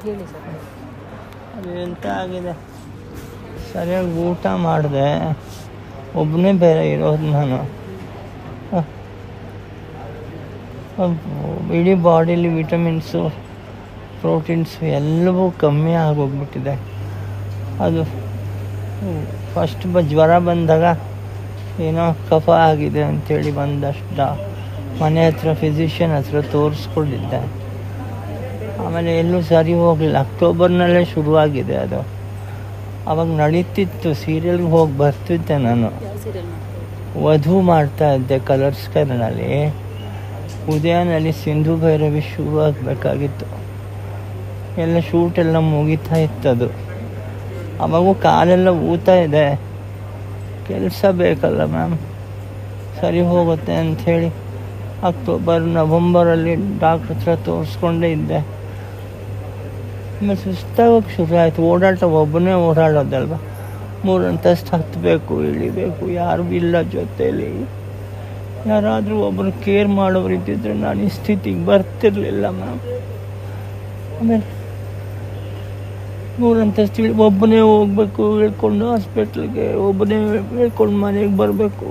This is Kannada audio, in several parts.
ಹೇಳಿ ಸರ್. ಅದು ಎಂತ ಆಗಿದೆ, ಸರಿಯಾಗಿ ಊಟ ಮಾಡಿದೆ, ಒಬ್ಬನೇ ಬೇರೆ ಇರೋದು ನಾನು. ಇಡೀ ಬಾಡಿಲಿ ವಿಟಮಿನ್ಸು ಪ್ರೋಟೀನ್ಸು ಎಲ್ಲವೂ ಕಮ್ಮಿ ಆಗೋಗ್ಬಿಟ್ಟಿದೆ. ಅದು ಫಸ್ಟ್ ಜ್ವರ ಬಂದಾಗ ಏನೋ ಕಫ ಆಗಿದೆ ಅಂಥೇಳಿ ಬಂದಷ್ಟು ಮನೆ ಹತ್ರ ಫಿಸಿಷಿಯನ್ ಹತ್ರ ತೋರಿಸ್ಕೊಂಡಿದ್ದೆ. ಆಮೇಲೆ ಎಲ್ಲೂ ಸರಿ ಹೋಗಲಿಲ್ಲ. ಅಕ್ಟೋಬರ್ನಲ್ಲೇ ಶುರುವಾಗಿದೆ ಅದು. ಆವಾಗ ನಡೀತಿತ್ತು, ಸೀರಿಯಲ್ಗೆ ಹೋಗಿ ಬರ್ತಿದ್ದೆ ನಾನು. ವಧು ಮಾಡ್ತಾ ಇದ್ದೆ ಕಲರ್ಸ್ ಕರ್ನಲ್ಲಿ. ಉದಯನಲ್ಲಿ ಸಿಂಧು ಭೈರವಿ ಶುರು ಆಗಬೇಕಾಗಿತ್ತು. ಎಲ್ಲ ಶೂಟೆಲ್ಲ ಮುಗಿತಾ ಇತ್ತದು. ಅವಾಗೂ ಕಾಲೆಲ್ಲ ಊತಾ ಇದೆ. ಕೆಲಸ ಬೇಕಲ್ಲ ಮ್ಯಾಮ್, ಸರಿ ಹೋಗುತ್ತೆ ಅಂಥೇಳಿ ನವಂಬರಲ್ಲಿ ಡಾಕ್ಟ್ರ್ ಹತ್ರ ತೋರಿಸ್ಕೊಂಡೇ ಇದ್ದೆ. ಆಮೇಲೆ ಸುಸ್ತಾಗೋಕ್ಕೆ ಶುರು ಆಯಿತು. ಓಡಾಟ ಒಬ್ಬನೇ ಓಡಾಡೋದಲ್ವ, 3 ಅಂತಸ್ತು ಹತ್ತಬೇಕು, ಇಳಿಬೇಕು, ಯಾರೂ ಇಲ್ಲ ಜೊತೇಲಿ. ಯಾರಾದರೂ ಒಬ್ಬರು ಕೇರ್ ಮಾಡೋರು ಇದ್ದಿದ್ರೆ ನಾನು ಈ ಸ್ಥಿತಿಗೆ ಬರ್ತಿರ್ಲಿಲ್ಲ ಮ್ಯಾಮ್. ಆಮೇಲೆ 3 ಅಂತಸ್ತು ಒಬ್ಬನೇ ಹೋಗ್ಬೇಕು, ಹೇಳ್ಕೊಂಡು ಹಾಸ್ಪಿಟ್ಲಿಗೆ ಒಬ್ಬನೇ ಹೇಳ್ಕೊಂಡು ಮನೆಗೆ ಬರಬೇಕು.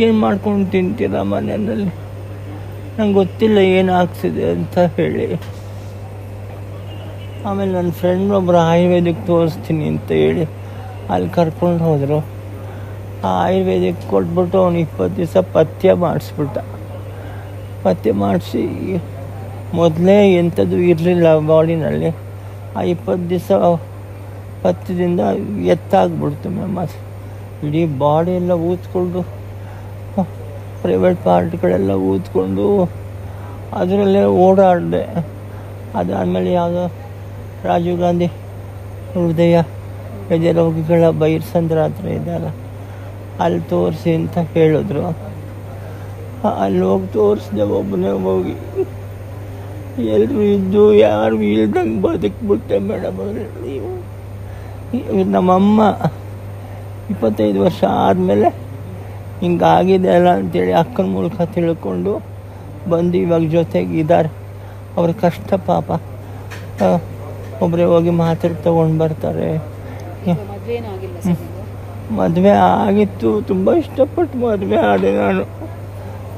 ಏನು ಮಾಡ್ಕೊಂಡು ತಿಂತೀರ ಮನೆಯಲ್ಲಿ? ನಂಗೆ ಗೊತ್ತಿಲ್ಲ ಏನಾಗ್ತಿದೆ ಅಂತ ಹೇಳಿ. ಆಮೇಲೆ ನನ್ನ ಫ್ರೆಂಡ್ ಒಬ್ಬರು ಆಯುರ್ವೇದಿಕ್ ತೋರಿಸ್ತೀನಿ ಅಂತ ಹೇಳಿ ಅಲ್ಲಿ ಕರ್ಕೊಂಡು ಹೋದರು. ಆ ಆಯುರ್ವೇದಿಕ್ ಕೊಟ್ಬಿಟ್ಟು ಅವ್ನು 20 ದಿವಸ ಪಥ್ಯ ಮಾಡಿಸ್ಬಿಟ್ಟ. ಪಥ್ಯ ಮಾಡಿಸಿ ಮೊದಲೇ ಎಂಥದ್ದು ಇರಲಿಲ್ಲ ಬಾಡಿನಲ್ಲಿ. ಆ 20 ದಿವಸ ಪಥ್ಯದಿಂದ ಎತ್ತಾಗ್ಬಿಡ್ತು ಮ್ಯಾಮ್. ಇಡೀ ಬಾಡಿ ಎಲ್ಲ ಊದ್ಕೊಂಡು, ಪ್ರೈವೇಟ್ ಪಾರ್ಟ್ಗಳೆಲ್ಲ ಊದ್ಕೊಂಡು ಅದರಲ್ಲೇ ಓಡಾಡಿದೆ. ಅದಾದಮೇಲೆ ಯಾವುದೋ ರಾಜೀವ್ ಗಾಂಧಿ ಹೃದಯ ಎದೆರೋಗಿಗಳ ಬೈರ್ಸಂದ್ರ ಹತ್ರ ಇದೆಯಲ್ಲ, ಅಲ್ಲಿ ತೋರಿಸಿ ಅಂತ ಹೇಳಿದ್ರು. ಅಲ್ಲಿ ಹೋಗಿ ತೋರಿಸಿದೆ, ಒಬ್ಬನೇ ಹೋಗಿ. ಎಲ್ಲರೂ ಇದ್ದು ಯಾರು ಇಲ್ದಂಗೆ ಬದುಕ್ಬಿಟ್ಟೆ ಮೇಡಮ್. ನೀವು ನಮ್ಮಮ್ಮ 25 ವರ್ಷ ಆದಮೇಲೆ ಹಿಂಗಾಗಿದೆ ಅಲ್ಲ ಅಂಥೇಳಿ ಅಕ್ಕನ ಮೂಲಕ ತಿಳ್ಕೊಂಡು ಬಂದು ಇವಾಗ ಜೊತೆಗಿದ್ದಾರೆ. ಅವ್ರ ಕಷ್ಟ ಪಾಪ. ಒಬ್ಬರೇ ಹೋಗಿ ಮಾತ್ರೆ ತೊಗೊಂಡು ಬರ್ತಾರೆ. ಮದುವೆ ಆಗಿತ್ತು, ತುಂಬ ಇಷ್ಟಪಟ್ಟು ಮದುವೆ ಆದೆ ನಾನು.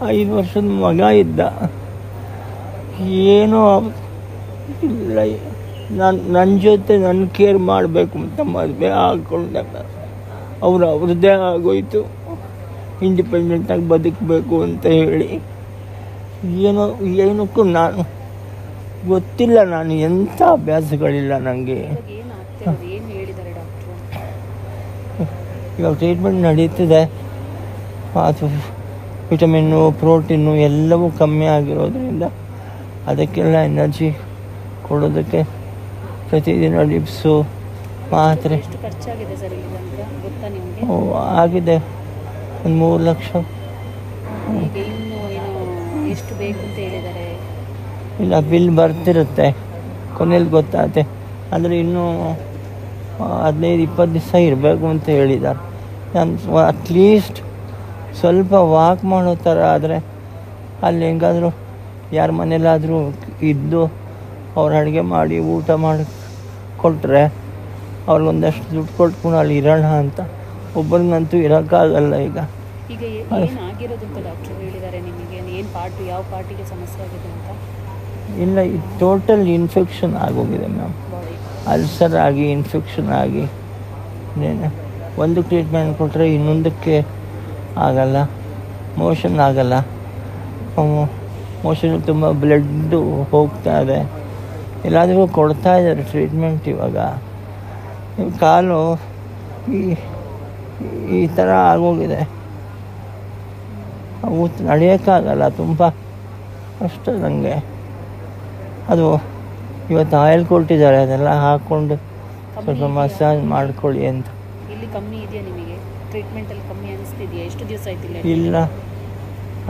5 ವರ್ಷದ ಮಗ ಇದ್ದ. ಏನೋ ಇಲ್ಲ, ನನ್ನ ಜೊತೆ ನನ್ನ ಕೇರ್ ಮಾಡಬೇಕು ಅಂತ ಮದುವೆ ಹಾಕ್ಕೊಂಡೆ. ಅವ್ರದ್ದೇ ಆಗೋಯ್ತು, ಇಂಡಿಪೆಂಡೆಂಟಾಗಿ ಬದುಕಬೇಕು ಅಂತ ಹೇಳಿ. ಏನಕ್ಕೂ ನಾನು ಗೊತ್ತಿಲ್ಲ, ನಾನು ಎಂಥ ಅಭ್ಯಾಸಗಳಿಲ್ಲ ನನಗೆ. ಇವಾಗ ಟ್ರೀಟ್ಮೆಂಟ್ ನಡೀತಿದೆ. ಅದು ವಿಟಮಿನ್ನು ಪ್ರೋಟೀನು ಎಲ್ಲವೂ ಕಮ್ಮಿ ಆಗಿರೋದ್ರಿಂದ ಅದಕ್ಕೆಲ್ಲ ಎನರ್ಜಿ ಕೊಡೋದಕ್ಕೆ ಪ್ರತಿದಿನ ಡಿಪ್ಸು ಮಾತ್ರೆ. ಆಗಿದೆ ಒಂದು 3 ಲಕ್ಷ. ಇಲ್ಲ, ಬಿಲ್ ಬರ್ತಿರುತ್ತೆ, ಕೊನೆಯಲ್ಲಿ ಗೊತ್ತಾಗುತ್ತೆ. ಅಂದರೆ ಇನ್ನೂ 15-20 ದಿವಸ ಇರಬೇಕು ಅಂತ ಹೇಳಿದ್ದಾರೆ. ನಾನು ಅಟ್ಲೀಸ್ಟ್ ಸ್ವಲ್ಪ ವಾಕ್ ಮಾಡೋ ಥರ ಆದರೆ ಅಲ್ಲಿ ಹೆಂಗಾದರೂ ಯಾರ ಮನೇಲಾದರೂ ಇದ್ದು ಅವ್ರು ಅಡುಗೆ ಮಾಡಿ ಊಟ ಮಾಡಿ ಕೊಟ್ಟರೆ ಅವ್ರಿಗೊಂದಷ್ಟು ದುಡ್ಡು ಕೊಟ್ಕೊಂಡು ಅಲ್ಲಿ ಇರೋಣ ಅಂತ. ಒಬ್ಬರಿಗಂತೂ ಇರೋಕ್ಕಾಗಲ್ಲ ಈಗ. ಇಲ್ಲ, ಇದು ಟೋಟಲ್ ಇನ್ಫೆಕ್ಷನ್ ಆಗೋಗಿದೆ ಮ್ಯಾಮ್. ಅಲ್ಸರ್ ಆಗಿ ಇನ್ಫೆಕ್ಷನ್ ಆಗಿ ಒಂದು ಟ್ರೀಟ್ಮೆಂಟ್ ಕೊಟ್ಟರೆ ಇನ್ನೊಂದಕ್ಕೆ ಆಗಲ್ಲ, ಮೋಷನ್ ಆಗಲ್ಲ. ಮೋಷನ್ ತುಂಬ ಬ್ಲಡ್ಡು ಹೋಗ್ತಾ ಇದೆ. ಎಲ್ಲಾದರೂ ಕೊಡ್ತಾ ಇದ್ದಾರೆ ಟ್ರೀಟ್ಮೆಂಟ್. ಇವಾಗ ಕಾಲು ಈ ಥರ ಆಗೋಗಿದೆ, ನಡೆಯೋಕ್ಕಾಗಲ್ಲ, ತುಂಬ ಕಷ್ಟ ನನಗೆ. ಅದು ಇವತ್ತು ಆಯಿಲ್ ಕೊಟ್ಟಿದ್ದಾರೆ, ಅದೆಲ್ಲ ಹಾಕ್ಕೊಂಡು ಸ್ವಲ್ಪ ಮಸಾಜ್ ಮಾಡ್ಕೊಳ್ಳಿ ಅಂತ. ಇಲ್ಲ,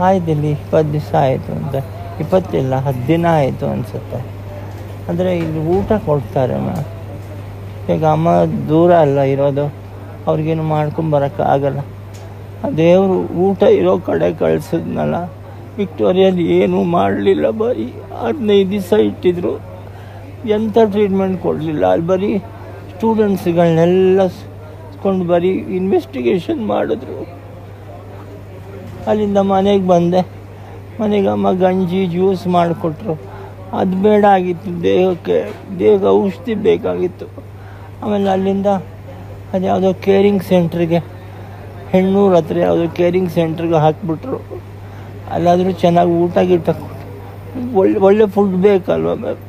ಆಯ್ತು, ಇಲ್ಲಿ 20 ದಿವಸ ಆಯಿತು ಅಂತ. 20 ಇಲ್ಲ, 10 ದಿನ ಆಯಿತು ಅನಿಸುತ್ತೆ. ಅಂದರೆ ಇಲ್ಲಿ ಊಟ ಕೊಡ್ತಾರೆ ಮ್ಯಾಮ್. ಈಗ ಅಮ್ಮ ದೂರ ಅಲ್ಲ ಇರೋದು, ಅವ್ರಿಗೇನು ಮಾಡ್ಕೊಂಬರೋಕ್ಕಾಗಲ್ಲ. ದೇವರು ಊಟ ಇರೋ ಕಡೆ ಕಳಿಸಿದ್ನಲ್ಲ. ವಿಕ್ಟೋರಿಯಲ್ಲಿ ಏನೂ ಮಾಡಲಿಲ್ಲ, ಬರೀ 15 ದಿವಸ ಇಟ್ಟಿದ್ರು. ಎಂಥ ಟ್ರೀಟ್ಮೆಂಟ್ ಕೊಡಲಿಲ್ಲ. ಅಲ್ಲಿ ಬರೀ ಸ್ಟೂಡೆಂಟ್ಸ್ಗಳನ್ನೆಲ್ಲ ಕೊಂಡು ಬರೀ ಇನ್ವೆಸ್ಟಿಗೇಷನ್ ಮಾಡಿದ್ರು. ಅಲ್ಲಿಂದ ಮನೆಗೆ ಬಂದೆ. ಮನೆಗೆ ಅಮ್ಮ ಗಂಜಿ ಜ್ಯೂಸ್ ಮಾಡಿಕೊಟ್ರು. ಅದು ಬೇಡ ಆಗಿತ್ತು, ದೇಹಕ್ಕೆ ಔಷಧಿ ಬೇಕಾಗಿತ್ತು. ಆಮೇಲೆ ಅಲ್ಲಿಂದ ಅದು ಯಾವುದೋ ಕೇರಿಂಗ್ ಸೆಂಟ್ರಿಗೆ, ಹೆಣ್ಣೂರು ಹತ್ರ ಯಾವುದೋ ಕೇರಿಂಗ್ ಸೆಂಟ್ರಿಗೆ ಹಾಕಿಬಿಟ್ರು. ಅಲ್ಲಾದರೂ ಚೆನ್ನಾಗಿ ಊಟ ಗೀಟ ಒಳ್ಳೆ ಫುಡ್ ಬೇಕಲ್ವ ಮ್ಯಾಮ್.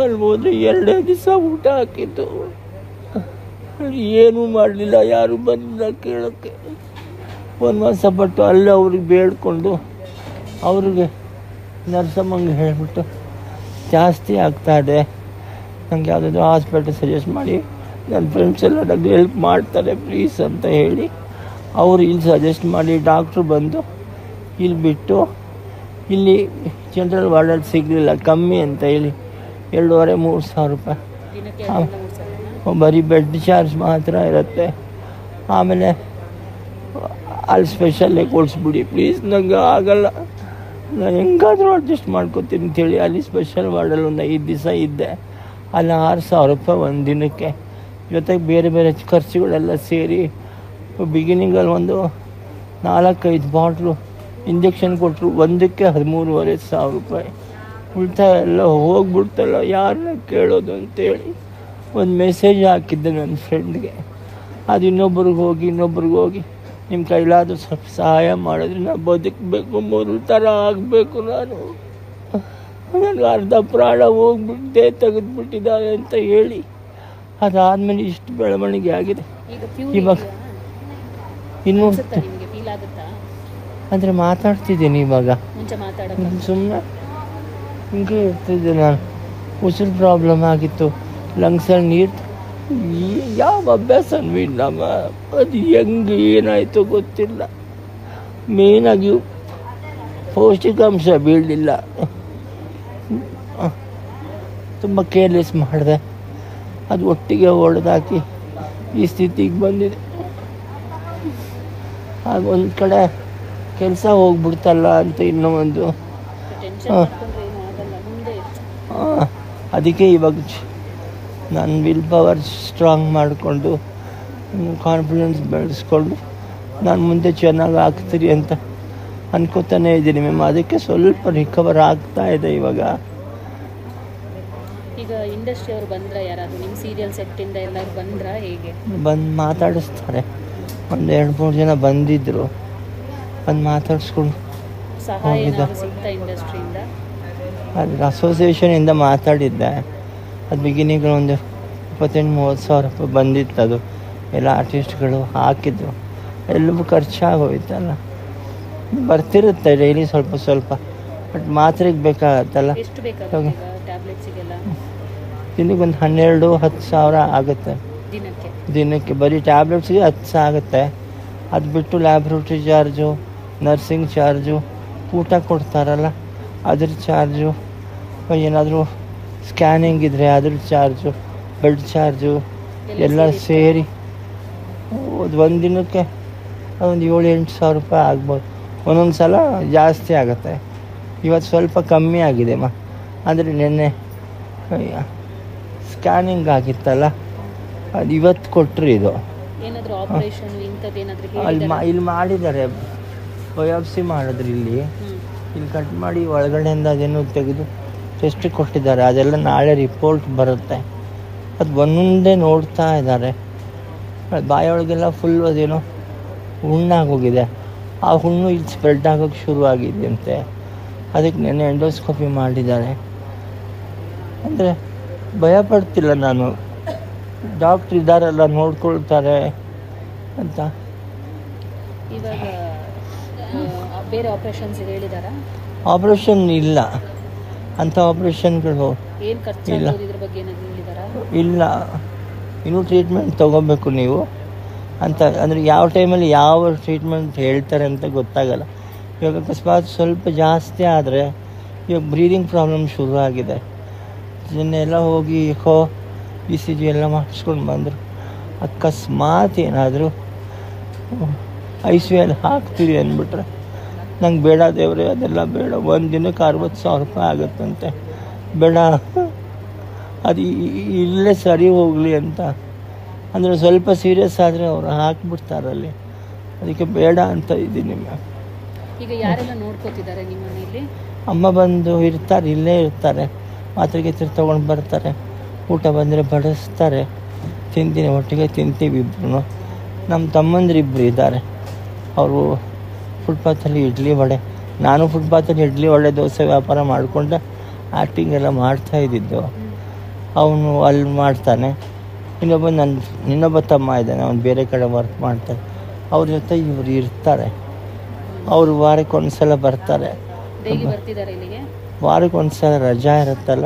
ಅಲ್ಲಿ ಹೋದರೆ 2 ದಿವಸ ಊಟ ಹಾಕಿತ್ತು. ಏನೂ ಮಾಡಲಿಲ್ಲ, ಯಾರೂ ಬಂದಿಲ್ಲ ಕೇಳೋಕ್ಕೆ. ಒಂದು ಮಾಸ ಪಟ್ಟು ಅಲ್ಲೇ ಅವ್ರಿಗೆ ಬೇಡ್ಕೊಂಡು ಅವ್ರಿಗೆ ನರ್ಸಮ್ಮಂಗೆ ಹೇಳಿಬಿಟ್ಟು ಜಾಸ್ತಿ ಆಗ್ತಾಯಿದೆ, ನನಗೆ ಯಾವುದಾದ್ರೂ ಹಾಸ್ಪಿಟಲ್ ಸಜೆಸ್ಟ್ ಮಾಡಿ, ನನ್ನ ಫ್ರೆಂಡ್ಸ್ ಎಲ್ಲ ನನಗೆ ಹೆಲ್ಪ್ ಮಾಡ್ತಾರೆ ಪ್ಲೀಸ್ ಅಂತ ಹೇಳಿ ಅವರು ಇಲ್ಲಿ ಸಜೆಸ್ಟ್ ಮಾಡಿ ಡಾಕ್ಟ್ರು ಬಂದು ಇಲ್ಲಿ ಬಿಟ್ಟು, ಇಲ್ಲಿ ಜನರಲ್ ವಾರ್ಡಲ್ಲಿ ಸಿಗಲಿಲ್ಲ, ಕಮ್ಮಿ ಅಂತ ಹೇಳಿ 2,500-3 ಸಾವಿರ ರೂಪಾಯಿ ಬರೀ ಬೆಡ್ ಚಾರ್ಜ್ ಮಾತ್ರ ಇರುತ್ತೆ. ಆಮೇಲೆ ಅಲ್ಲಿ ಸ್ಪೆಷಲ್ಲೇ ಕೊಡಿಸ್ಬಿಡಿ ಪ್ಲೀಸ್, ನನಗೆ ಆಗಲ್ಲ, ನಾನು ಹೆಂಗಾದರೂ ಅಡ್ಜಸ್ಟ್ ಮಾಡ್ಕೊತೀನಿ ಅಂತೇಳಿ ಅಲ್ಲಿ ಸ್ಪೆಷಲ್ ವಾರ್ಡಲ್ಲಿ ಒಂದು 5 ದಿವಸ ಇದ್ದೆ. ಅಲ್ಲಿ 6,000 ರೂಪಾಯಿ ಒಂದು ದಿನಕ್ಕೆ, ಜೊತೆಗೆ ಬೇರೆ ಬೇರೆ ಖರ್ಚುಗಳೆಲ್ಲ ಸೇರಿ ಬಿಗಿನಿಂಗಲ್ಲಿ ಒಂದು 4-5 ಬಾಟ್ಲು ಇಂಜೆಕ್ಷನ್ ಕೊಟ್ಟರು, ಒಂದಕ್ಕೆ 13,500 ರೂಪಾಯಿ. ಉಳಿತಾಯ ಎಲ್ಲ ಹೋಗ್ಬಿಡ್ತಲ್ಲ, ಯಾರನ್ನ ಕೇಳೋದು ಅಂತೇಳಿ ಒಂದು ಮೆಸೇಜ್ ಹಾಕಿದ್ದೆ ನನ್ನ ಫ್ರೆಂಡ್ಗೆ. ಅದು ಇನ್ನೊಬ್ರಿಗೆ ಹೋಗಿ ನಿಮ್ಮ ಕೈಲಾದರೂ ಸ್ವಲ್ಪ ಸಹಾಯ ಮಾಡಿದ್ರೆ ನಾನು ಬದುಕಬೇಕು, ಮೊದಲ ಥರ ಆಗಬೇಕು. ನನಗೆ ಅರ್ಧ ಪ್ರಾಣ ಹೋಗ್ಬಿಟ್ಟೆ, ತೆಗೆದುಬಿಟ್ಟಿದ್ದಾರೆ ಅಂತ ಹೇಳಿ ಅದಾದಮೇಲೆ ಇಷ್ಟು ಬೆಳವಣಿಗೆ ಆಗಿದೆ. ಇವಾಗ ಇನ್ನೂ ಅಂದರೆ ಮಾತಾಡ್ತಿದ್ದೀನಿ ಇವಾಗ, ಸುಮ್ಮನೆ ಹಿಂಗೆ ಇರ್ತಿದ್ದೆ ನಾನು. ಉಸಿರು ಪ್ರಾಬ್ಲಮ್ ಆಗಿತ್ತು, ಲಂಗ್ಸಲ್ಲಿ ನೀರು, ಯಾವ ಅಭ್ಯಾಸನೂ ಇಲ್ಲಮ್ಮ. ಅದು ಹೆಂಗೆ ಏನಾಯಿತು ಗೊತ್ತಿಲ್ಲ. ಮೇಯ್ನಾಗಿ ಪೌಷ್ಟಿಕಾಂಶ ಬೀಳಲಿಲ್ಲ, ತುಂಬ ಕೇರ್ಲೆಸ್ ಮಾಡಿದೆ. ಅದು ಒಟ್ಟಿಗೆ ಹೊಡೆದಾಕಿ ಈ ಸ್ಥಿತಿಗೆ ಬಂದಿದೆ. ಆಗ ಒಂದು ಕಡೆ ಕೆಲಸ ಹೋಗ್ಬಿಡ್ತಲ್ಲ ಅಂತ ಇನ್ನೂ ಒಂದು, ಅದಕ್ಕೆ ಇವಾಗ ನಾನು ವಿಲ್ ಪವರ್ ಸ್ಟ್ರಾಂಗ್ ಮಾಡಿಕೊಂಡು ಕಾನ್ಫಿಡೆನ್ಸ್ ಬೆಳೆಸ್ಕೊಂಡು ನಾನು ಮುಂದೆ ಚೆನ್ನಾಗಿ ಆಗ್ತೀರಿ ಅಂತ ಅನ್ಕೋತಾನೆ ಇದ್ದೀನಿ ಮ್ಯಾಮ್. ಅದಕ್ಕೆ ಸ್ವಲ್ಪ ರಿಕವರ್ ಆಗ್ತಾ ಇದೆ ಇವಾಗ. ಈಗ ಇಂಡಸ್ಟ್ರಿ ಅವರು ಬಂದ್ರೆ, ಯಾರಾದರೂ ನಿಮ್ಮ ಸೀರಿಯಲ್ ಸೆಟ್ಟಿಂದ ಎಲ್ಲರೂ ಬಂದ್ರೆ ಹೇಗೆ? ಬಂದು ಮಾತಾಡಿಸ್ತಾರೆ. ಒಂದು 2-3 ಜನ ಬಂದಿದ್ದರು, ಬಂದು ಮಾತಾಡಿಸ್ಕೊಂಡು ಸಿಗ್ತಾ ಇಂಡಸ್ಟ್ರಿಯಿಂದ. ಅದು ಅಸೋಸಿಯೇಷನಿಂದ ಮಾತಾಡಿದ್ದೆ. ಅದು ಬಿಗಿನಿಂಗ್ ಒಂದು 28-30 ಸಾವಿರ ರೂಪಾಯಿ ಬಂದಿತ್ತು. ಅದು ಎಲ್ಲ ಆರ್ಟಿಸ್ಟ್ಗಳು ಹಾಕಿದ್ರು, ಎಲ್ಲವೂ ಖರ್ಚಾಗೋಯ್ತಲ್ಲ. ಬರ್ತಿರುತ್ತೆ ಡೈಲಿ ಸ್ವಲ್ಪ, ಬಟ್ ಮಾತ್ರೆಗೆ ಬೇಕಾಗತ್ತಲ್ಲ. ಎಷ್ಟು ಬೇಕಾಗುತ್ತೆ ಟ್ಯಾಬ್ಲೆಟ್ಸಿಗೆಲ್ಲ? ದಿನಕ್ಕೆ ಒಂದು 12-10 ಸಾವಿರ ಆಗುತ್ತೆ ದಿನಕ್ಕೆ. ಬರೀ ಟ್ಯಾಬ್ಲೆಟ್ಸ್ಗೆ 10 ಸಾವಿರ ಆಗುತ್ತೆ. ಅದು ಬಿಟ್ಟು ಲ್ಯಾಬ್ರೇಟ್ರಿ ಚಾರ್ಜು, ನರ್ಸಿಂಗ್ ಚಾರ್ಜು, ಊಟ ಕೊಡ್ತಾರಲ್ಲ ಅದ್ರ ಚಾರ್ಜು, ಏನಾದರೂ ಸ್ಕ್ಯಾನಿಂಗ್ ಇದ್ದರೆ ಅದ್ರ ಚಾರ್ಜು, ಬೆಡ್ ಚಾರ್ಜು ಎಲ್ಲ ಸೇರಿ ಒಂದು ದಿನಕ್ಕೆ ಒಂದು 7-8 ಸಾವಿರ ರೂಪಾಯಿ ಆಗ್ಬೋದು. ಒಂದೊಂದು ಸಲ ಜಾಸ್ತಿ ಆಗುತ್ತೆ. ಇವತ್ತು ಸ್ವಲ್ಪ ಕಮ್ಮಿ ಆಗಿದೆ ಅಂದರೆ ನಿನ್ನೆ ಸ್ಕ್ಯಾನಿಂಗ್ ಆಗಿತ್ತಲ್ಲ, ಅದು ಇವತ್ತು ಕೊಟ್ಟರು. ಇದು ಇಲ್ಲಿ ಮಾಡಿದ್ದಾರೆ, ಬಯಾಪ್ಸಿ ಮಾಡಿದ್ರು. ಇಲ್ಲಿ ಕಟ್ ಮಾಡಿ ಒಳಗಡೆಯಿಂದ ಅದೇನೋ ತೆಗೆದು ಟೆಸ್ಟ್ ಕೊಟ್ಟಿದ್ದಾರೆ. ಅದೆಲ್ಲ ನಾಳೆ ರಿಪೋರ್ಟ್ ಬರುತ್ತೆ. ಅದು ಒಂದೊಂದೇ ನೋಡ್ತಾ ಇದ್ದಾರೆ. ಬಾಯೊಳಗೆಲ್ಲ ಫುಲ್ ಅದೇನೋ ಹುಣ್ಣಾಗೋಗಿದೆ. ಆ ಹುಣ್ಣು ಇಲ್ಲಿ ಸ್ಪ್ರೆಡ್ ಆಗೋಕ್ಕೆ ಶುರುವಾಗಿದೆಯಂತೆ. ಅದಕ್ಕೆ ನೆನ್ನೆ ಎಂಡೋಸ್ಕೋಪಿ ಮಾಡಿದ್ದಾರೆ. ಅಂದರೆ ಭಯಪಡ್ತಿಲ್ಲ ನಾನು, ಡಾಕ್ಟ್ರ್ ಇದ್ದಾರಲ್ಲ ನೋಡ್ಕೊಳ್ತಾರೆ ಅಂತ. ಇವಾಗ ಬೇರೆ ಆಪರೇಷನ್ಸ್ ಹೇಳಿದಾರಾ? ಆಪರೇಷನ್ ಇಲ್ಲ, ಅಂಥ ಆಪರೇಷನ್ಗಳು ಇಲ್ಲ. ಇಲ್ಲ, ಇನ್ನೂ ಟ್ರೀಟ್ಮೆಂಟ್ ತೊಗೋಬೇಕು ನೀವು ಅಂತ. ಅಂದರೆ ಯಾವ ಟೈಮಲ್ಲಿ ಯಾವ ಟ್ರೀಟ್ಮೆಂಟ್ ಹೇಳ್ತಾರೆ ಅಂತ ಗೊತ್ತಾಗಲ್ಲ. ಇವಾಗ ಅಕಸ್ಮಾತ್ ಸ್ವಲ್ಪ ಜಾಸ್ತಿ ಆದರೆ, ಇವಾಗ ಬ್ರೀದಿಂಗ್ ಪ್ರಾಬ್ಲಮ್ ಶುರು ಆಗಿದೆ. ಇದನ್ನೆಲ್ಲ ಹೋಗಿ ECG ಎಲ್ಲ ಮಾಡಿಸ್ಕೊಂಡು ಬಂದರು. ಅಕಸ್ಮಾತ್ ಏನಾದರೂ ICUಯಲ್ಲಿ ಹಾಕ್ತೀರಿ ಅಂದ್ಬಿಟ್ರೆ ನಂಗೆ ಬೇಡ ದೇವ್ರೆ, ಅದೆಲ್ಲ ಬೇಡ. ಒಂದು ದಿನಕ್ಕೆ 60,000 ರೂಪಾಯಿ ಆಗುತ್ತಂತೆ. ಬೇಡ, ಅದು ಇಲ್ಲೇ ಸರಿ ಹೋಗಲಿ ಅಂತ. ಅಂದರೆ ಸ್ವಲ್ಪ ಸೀರಿಯಸ್ ಆದರೆ ಅವರು ಹಾಕ್ಬಿಡ್ತಾರಲ್ಲಿ, ಅದಕ್ಕೆ ಬೇಡ ಅಂತ ಇದ್ದೀನಿ ಮ್ಯಾಮ್. ಈಗ ಯಾರೆಲ್ಲ ನೋಡ್ಕೋತಿದ್ದಾರೆ ನಿಮ್ಮ ಮನೆಯಲ್ಲಿ? ಅಮ್ಮ ಬಂದು ಇರ್ತಾರೆ, ಇಲ್ಲೇ ಇರ್ತಾರೆ, ಮಾತ್ರೆ ಗೀತ್ರೆ ತೊಗೊಂಡು ಬರ್ತಾರೆ, ಊಟ ಬಂದರೆ ಬಡಿಸ್ತಾರೆ, ತಿಂತೀನಿ, ಒಟ್ಟಿಗೆ ತಿಂತೀವಿ ಇಬ್ಬರು. ನಮ್ಮ ತಮ್ಮಂದಿರಿಬ್ಬರು ಇದ್ದಾರೆ, ಅವರು ಫುಟ್ಪಾತಲ್ಲಿ ಇಡ್ಲಿ ವಡೆ, ನಾನು ಫುಟ್ಪಾತಲ್ಲಿ ಇಡ್ಲಿ ವಡೆ ದೋಸೆ ವ್ಯಾಪಾರ ಮಾಡಿಕೊಂಡೆ ಆ್ಯಕ್ಟಿಂಗ್ ಎಲ್ಲ ಮಾಡ್ತಾಯಿದ್ದಿದ್ದು. ಅವನು ಅಲ್ಲಿ ಮಾಡ್ತಾನೆ. ಇನ್ನೊಬ್ಬ ತಮ್ಮ ಇದ್ದಾನೆ, ಅವ್ನು ಬೇರೆ ಕಡೆ ವರ್ಕ್ ಮಾಡ್ತಾರೆ. ಅವ್ರ ಜೊತೆ ಇವರು ಇರ್ತಾರೆ. ಅವರು ವಾರಕ್ಕೊಂದು ಸಲ ಬರ್ತಾರೆ, ವಾರಕ್ಕೊಂದು ಸಲ ರಜಾ ಇರುತ್ತಲ್ಲ,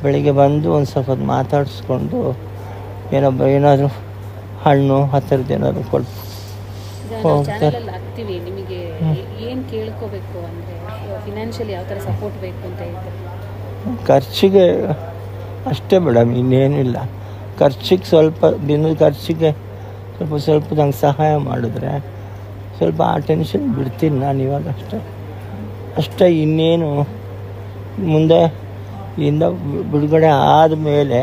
ಬೆಳಿಗ್ಗೆ ಬಂದು ಒಂದು ಸ್ವಲ್ಪ ಹೊತ್ತು ಮಾತಾಡಿಸ್ಕೊಂಡು ಏನಾದರೂ ಹಣ್ಣು ಆ ಥರದ್ದು ಏನಾದರೂ ಕೊಟ್ಟು ಹೋಗ್ತಾರೆ. ನಿಮಗೆ ಏನು ಕೇಳ್ಕೋಬೇಕು ಅಂದರೆ ಫಿನಾನ್ಷಿಯಲಿ ಯಾವ ಥರ ಸಪೋರ್ಟ್ ಬೇಕು ಅಂತ ಹೇಳ್ತಾರೆ? ಖರ್ಚಿಗೆ ಅಷ್ಟೇ ಮೇಡಮ್, ಇನ್ನೇನಿಲ್ಲ. ಖರ್ಚಿಗೆ ಸ್ವಲ್ಪ ದಿನದ ಖರ್ಚಿಗೆ ಸ್ವಲ್ಪ ನಂಗೆ ಸಹಾಯ ಮಾಡಿದ್ರೆ ಸ್ವಲ್ಪ ಆ ಟೆನ್ಷನ್ ಬಿಡ್ತೀನಿ ನಾನು ಇವಾಗ. ಅಷ್ಟೇ ಇನ್ನೇನು. ಮುಂದೆ ಇಂದ ಬಿಡುಗಡೆ ಆದಮೇಲೆ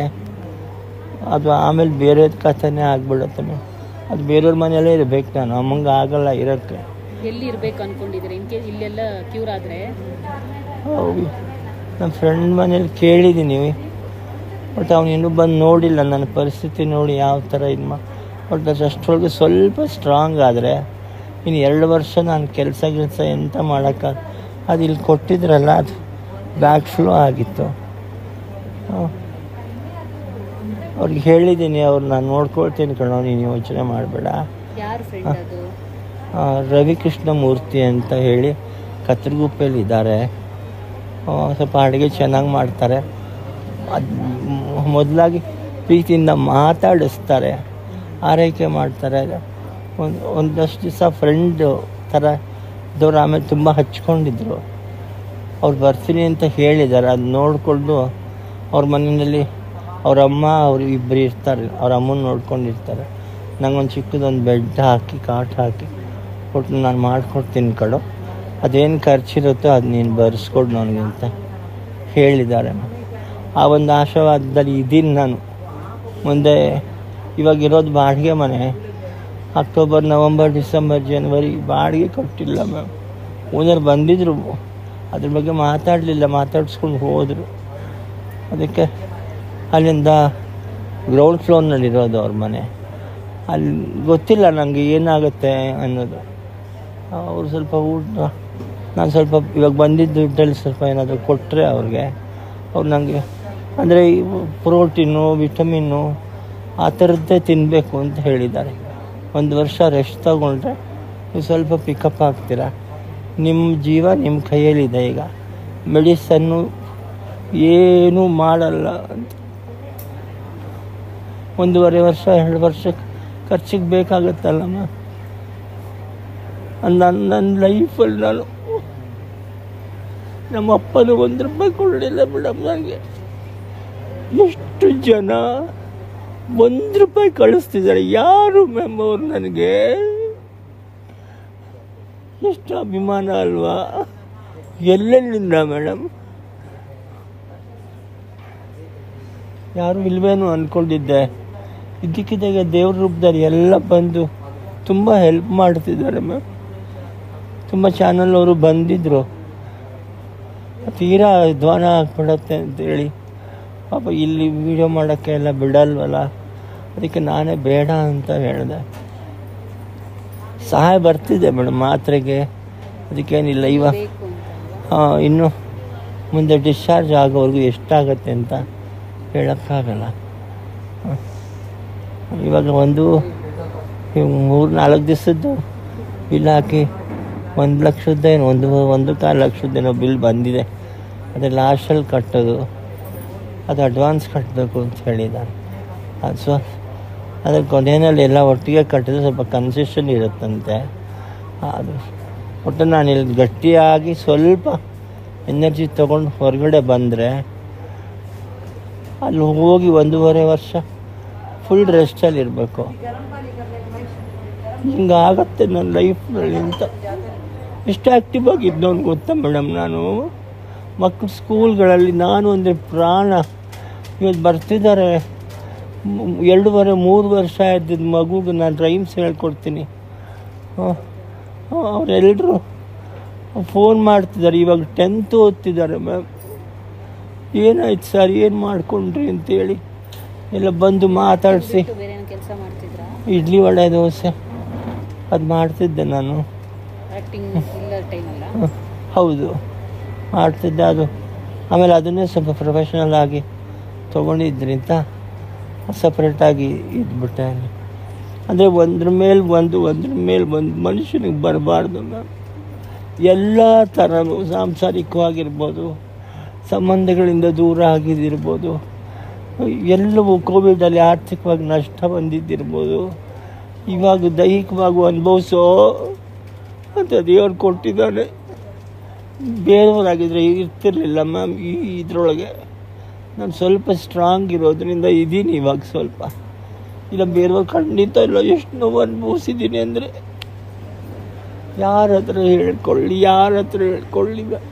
ಅದು ಆಮೇಲೆ ಬೇರೆ ಕಥೆನೇ ಆಗಿಬಿಡುತ್ತೆ ಮ್ಯಾಮ್. ಅದು ಬೇರೆಯವ್ರ ಮನೆಯಲ್ಲೇ ಇರಬೇಕು, ನಾನು ಅಮ್ಮಂಗೆ ಆಗಲ್ಲ ಇರೋಕ್ಕೆ. ಎಲ್ಲಿ ಇರಬೇಕು ಅಂದ್ಕೊಂಡಿದ್ದೀರಿ? ಇನ್ ಕೇಸ್ ಇಲ್ಲೆಲ್ಲ ಕ್ಯೂರ್ ಆದರೆ? ನಮ್ಮ ಫ್ರೆಂಡ್ ಮನೇಲಿ ಕೇಳಿದ್ದೀನಿ, ಬಟ್ ಅವನು ಇನ್ನೂ ಬಂದು ನೋಡಿಲ್ಲ ನನ್ನ ಪರಿಸ್ಥಿತಿ ನೋಡಿ ಯಾವ ಥರ ಬಟ್ ಅಷ್ಟರೊಳಗೆ ಸ್ವಲ್ಪ ಸ್ಟ್ರಾಂಗ್ ಆದರೆ ಇನ್ನು 2 ವರ್ಷ ನಾನು ಕೆಲಸ ಎಂತ ಮಾಡೋಕ್ಕಾಗ. ಅದು ಇಲ್ಲಿ ಕೊಟ್ಟಿದ್ರಲ್ಲ, ಅದು ಬ್ಯಾಕ್ ಫ್ಲೋ ಆಗಿತ್ತು. ಅವ್ರಿಗೆ ಹೇಳಿದ್ದೀನಿ, ಅವ್ರು ನಾನು ನೋಡ್ಕೊಳ್ತೀನಿ ಕಣೋ, ನೀನು ಯೋಚನೆ ಮಾಡಬೇಡ. ರವಿಕೃಷ್ಣ ಮೂರ್ತಿ ಅಂತ ಹೇಳಿ ಕತ್ರಗುಪ್ಪೆಯಲ್ಲಿ ಇದ್ದಾರೆ. ಸ್ವಲ್ಪ ಅಡುಗೆ ಚೆನ್ನಾಗಿ ಮಾಡ್ತಾರೆ. ಅದು ಮೊದಲಾಗಿ ಪ್ರೀತಿಯಿಂದ ಮಾತಾಡಿಸ್ತಾರೆ, ಆರೈಕೆ ಮಾಡ್ತಾರೆ. ಒಂದಷ್ಟು ದಿವಸ ಫ್ರೆಂಡು ಥರ ಇದ್ದವ್ರು ಆಮೇಲೆ ತುಂಬ ಹಚ್ಕೊಂಡಿದ್ರು. ಅವ್ರು ಬರ್ತೀನಿ ಅಂತ ಹೇಳಿದ್ದಾರೆ. ಅದು ನೋಡಿಕೊಂಡು ಅವ್ರ ಮನೆಯಲ್ಲಿ ಅವ್ರ ಅಮ್ಮ ಅವರು ಇಬ್ಬರು ಇರ್ತಾರೆ, ಅವ್ರ ಅಮ್ಮನ ನೋಡ್ಕೊಂಡಿರ್ತಾರೆ. ನಂಗೊಂದು ಚಿಕ್ಕದೊಂದು ಬೆಡ್ ಹಾಕಿ ಕಾಟ್ ಹಾಕಿ ಕೊಟ್ಟು ನಾನು ಮಾಡಿಕೊಡ್ತೀನಿ ಕಡೋ, ಅದೇನು ಖರ್ಚಿರುತ್ತೋ ಅದು ನೀನು ಬರೆಸ್ಕೊಡು ನನಗೆ ಅಂತ ಹೇಳಿದ್ದಾರೆ. ಆ ಒಂದು ಆಶೀರ್ವಾದದಲ್ಲಿ ಇದ್ದೀನಿ ನಾನು. ಮುಂದೆ ಇವಾಗಿರೋದು ಬಾಡಿಗೆ ಮನೆ. ಅಕ್ಟೋಬರ್, ನವಂಬರ್, ಡಿಸೆಂಬರ್, ಜನವರಿ ಬಾಡಿಗೆ ಕೊಟ್ಟಿಲ್ಲ ಮ್ಯಾಮ್. ಓನರ್ ಬಂದಿದ್ದರು, ಅದ್ರ ಬಗ್ಗೆ ಮಾತಾಡಲಿಲ್ಲ, ಮಾತಾಡಿಸ್ಕೊಂಡು ಹೋದರು. ಅದಕ್ಕೆ ಅಲ್ಲಿಂದ ಗ್ರೌಂಡ್ ಫ್ಲೋರ್ನಲ್ಲಿರೋದು ಅವ್ರ ಮನೆ. ಅಲ್ಲಿ ಗೊತ್ತಿಲ್ಲ ನನಗೆ ಏನಾಗುತ್ತೆ ಅನ್ನೋದು. ಅವರು ಸ್ವಲ್ಪ ಊಟ, ನಾನು ಸ್ವಲ್ಪ ಇವಾಗ ಬಂದಿದ್ದು ದುಡ್ಡಲ್ಲಿ ಸ್ವಲ್ಪ ಏನಾದರೂ ಕೊಟ್ಟರೆ ಅವ್ರಿಗೆ, ಅವ್ರು ನನಗೆ ಅಂದರೆ ಪ್ರೋಟೀನು, ವಿಟಮಿನ್ನು ಆ ಥರದ್ದೇ ತಿನ್ನಬೇಕು ಅಂತ ಹೇಳಿದ್ದಾರೆ. 1 ವರ್ಷ ರೆಸ್ಟ್ ತಗೊಂಡ್ರೆ ನೀವು ಸ್ವಲ್ಪ ಪಿಕಪ್ ಆಗ್ತೀರಾ. ನಿಮ್ಮ ಜೀವ ನಿಮ್ಮ ಕೈಯಲ್ಲಿದೆ. ಈಗ ಮೆಡಿಸನ್ನು ಏನೂ ಮಾಡಲ್ಲ ಅಂತ 1.5 ವರ್ಷ 2 ವರ್ಷ ಖರ್ಚಿಗೆ ಬೇಕಾಗುತ್ತಲ್ಲಮ್ಮ. ನನ್ನ ಲೈಫಲ್ಲಿ ನಾನು ನಮ್ಮ ಅಪ್ಪನೂ 1 ರೂಪಾಯಿ ಕೊಡಲಿಲ್ಲ ಮೇಡಮ್ ನನಗೆ. ಎಷ್ಟು ಜನ 1 ರೂಪಾಯಿ ಕಳಿಸ್ತಿದ್ದಾರೆ, ಯಾರು ಮ್ಯಾಮ್ ಅವ್ರು ನನಗೆ? ಎಷ್ಟು ಅಭಿಮಾನ ಅಲ್ವಾ? ಎಲ್ಲೆಲ್ಲಿಂದ ಮೇಡಮ್? ಯಾರು ಇಲ್ವೇನೋ ಅಂದ್ಕೊಂಡಿದ್ದೆ. ಇದ್ದಕ್ಕಿದ್ದಾಗ ದೇವ್ರ ರೂಪದಲ್ಲಿ ಎಲ್ಲ ಬಂದು ತುಂಬ ಹೆಲ್ಪ್ ಮಾಡ್ತಿದ್ದಾರೆ ಮ್ಯಾಮ್. ತುಂಬ ಚಾನಲ್ ಅವರು ಬಂದಿದ್ದರು, ತೀರಾ ಧ್ವಾನ ಆಗ್ಬಿಡತ್ತೆ ಅಂತೇಳಿ ಪಾಪ ಇಲ್ಲಿ ವೀಡಿಯೋ ಮಾಡೋಕ್ಕೆ ಎಲ್ಲ ಬಿಡಲ್ವಲ್ಲ, ಅದಕ್ಕೆ ನಾನೇ ಬೇಡ ಅಂತ ಹೇಳಿದೆ. ಸಹಾಯ ಬರ್ತಿದೆ ಮೇಡಮ್ ಮಾತ್ರೆಗೆ, ಅದಕ್ಕೇನಿಲ್ಲ. ಇವಾಗ ಇನ್ನು ಮುಂದೆ ಡಿಸ್ಚಾರ್ಜ್ ಆಗೋವರೆಗೂ ಎಷ್ಟಾಗತ್ತೆ ಅಂತ ಹೇಳೋಕ್ಕಾಗಲ್ಲ. ಇವಾಗ 3-4 ದಿವಸದ್ದು ಬಿಲ್ ಹಾಕಿ 1 ಲಕ್ಷದ್ದೇನೋ 1.25 ಲಕ್ಷದ್ದೇನೋ ಬಿಲ್ ಬಂದಿದೆ. ಅದು ಲಾಸ್ಟಲ್ಲಿ ಕಟ್ಟೋದು, ಅದು ಅಡ್ವಾನ್ಸ್ ಕಟ್ಟಬೇಕು ಅಂತ ಹೇಳಿದ್ದಾರೆ. ಅದು ಅದ್ರ ಕೊನೆಯಲ್ಲಿ ಎಲ್ಲ ಒಟ್ಟಿಗೆ ಕಟ್ಟಿದ್ರೆ ಸ್ವಲ್ಪ ಕನ್ಸೆಷನ್ ಇರುತ್ತಂತೆ. ಅದು ಒಟ್ಟು ನಾನು ಇಲ್ಲಿ ಗಟ್ಟಿಯಾಗಿ ಸ್ವಲ್ಪ ಎನರ್ಜಿ ತೊಗೊಂಡು ಹೊರಗಡೆ ಬಂದರೆ ಅಲ್ಲಿ ಹೋಗಿ 1.5 ವರ್ಷ ಫುಲ್ ರೆಸ್ಟಲ್ಲಿ ಇರಬೇಕು. ಹಿಂಗಾಗತ್ತೆ ನನ್ನ ಲೈಫ್ನಲ್ಲಿ ಅಂತ. ಎಷ್ಟು ಆ್ಯಕ್ಟಿವ್ ಆಗಿದ್ದವನು ಗೊತ್ತಾ ಮೇಡಮ್ ನಾನು? ಮಕ್ಕಳು ಸ್ಕೂಲ್ಗಳಲ್ಲಿ ನಾನು ಅಂದರೆ ಪ್ರಾಣ. ಇವತ್ತು ಬರ್ತಿದ್ದಾರೆ. 2-3 ವರ್ಷ ಆಯ್ತಿದ್ದು ಮಗುಗೆ ನಾನು ರೈಮ್ಸ್ ಹೇಳ್ಕೊಡ್ತೀನಿ. ಅವರೆಲ್ಲರೂ ಫೋನ್ ಮಾಡ್ತಿದ್ದಾರೆ. ಇವಾಗ 10th ಓದ್ತಿದ್ದಾರೆ ಮ್ಯಾಮ್. ಏನಾಯ್ತು ಸರ್, ಏನು ಮಾಡ್ಕೊಂಡ್ರಿ ಅಂತೇಳಿ ಎಲ್ಲ ಬಂದು ಮಾತಾಡಿಸಿ. ಬೇರೆ ಕೆಲಸ ಮಾಡ್ತಿದ್ರಾ? ಇಡ್ಲಿ ವಡೆ ದೋಸೆ ಅದು ಮಾಡ್ತಿದ್ದೆ ನಾನು. ಆ್ಯಕ್ಟಿಂಗ್ ಇಲ್ಲ ಟೈಮಲ್ಲ? ಹೌದು ಮಾಡ್ತಿದ್ದೆ. ಅದು ಆಮೇಲೆ ಅದನ್ನೇ ಸ್ವಲ್ಪ ಪ್ರೊಫೆಷ್ನಲ್ ಆಗಿ ತೊಗೊಂಡಿದ್ರಿಂದ ಸಪ್ರೇಟಾಗಿ ಇದ್ಬಿಟ್ಟೆ. ಅಂದರೆ ಒಂದ್ರ ಮೇಲೆ ಒಂದು ಮನುಷ್ಯನಿಗೆ ಬರಬಾರ್ದು ಮ್ಯಾಮ್. ಎಲ್ಲ ಥರನೂ ಸಾಂಸಾರಿಕವಾಗಿರ್ಬೋದು, ಸಂಬಂಧಗಳಿಂದ ದೂರ ಆಗಿದ್ದಿರ್ಬೋದು, ಎಲ್ಲವೂ ಕೋವಿಡಲ್ಲಿ ಆರ್ಥಿಕವಾಗಿ ನಷ್ಟ ಬಂದಿದ್ದಿರ್ಬೋದು, ಇವಾಗ ದೈಹಿಕವಾಗಿ ಅನುಭವಿಸೋ ಅಂತ ದೇವ್ರು ಕೊಟ್ಟಿದ್ದಾನೆ. ಬೇರೆಯವರಾಗಿದ್ದರೆ ಇರ್ತಿರ್ಲಿಲ್ಲ ಮ್ಯಾಮ್. ಇದರೊಳಗೆ ನಾನು ಸ್ವಲ್ಪ ಸ್ಟ್ರಾಂಗ್ ಇರೋದ್ರಿಂದ ಇದ್ದೀನಿ ಇವಾಗ ಸ್ವಲ್ಪ. ಇಲ್ಲ ಬೇರೆಯವ್ರು ಖಂಡಿತ ಇಲ್ಲ. ಎಷ್ಟು ನೋವು ಅನುಭವಿಸಿದ್ದೀನಿ ಅಂದರೆ ಯಾರ ಹತ್ರ ಹೇಳ್ಕೊಳ್ಳಿ ಮ್ಯಾಮ್.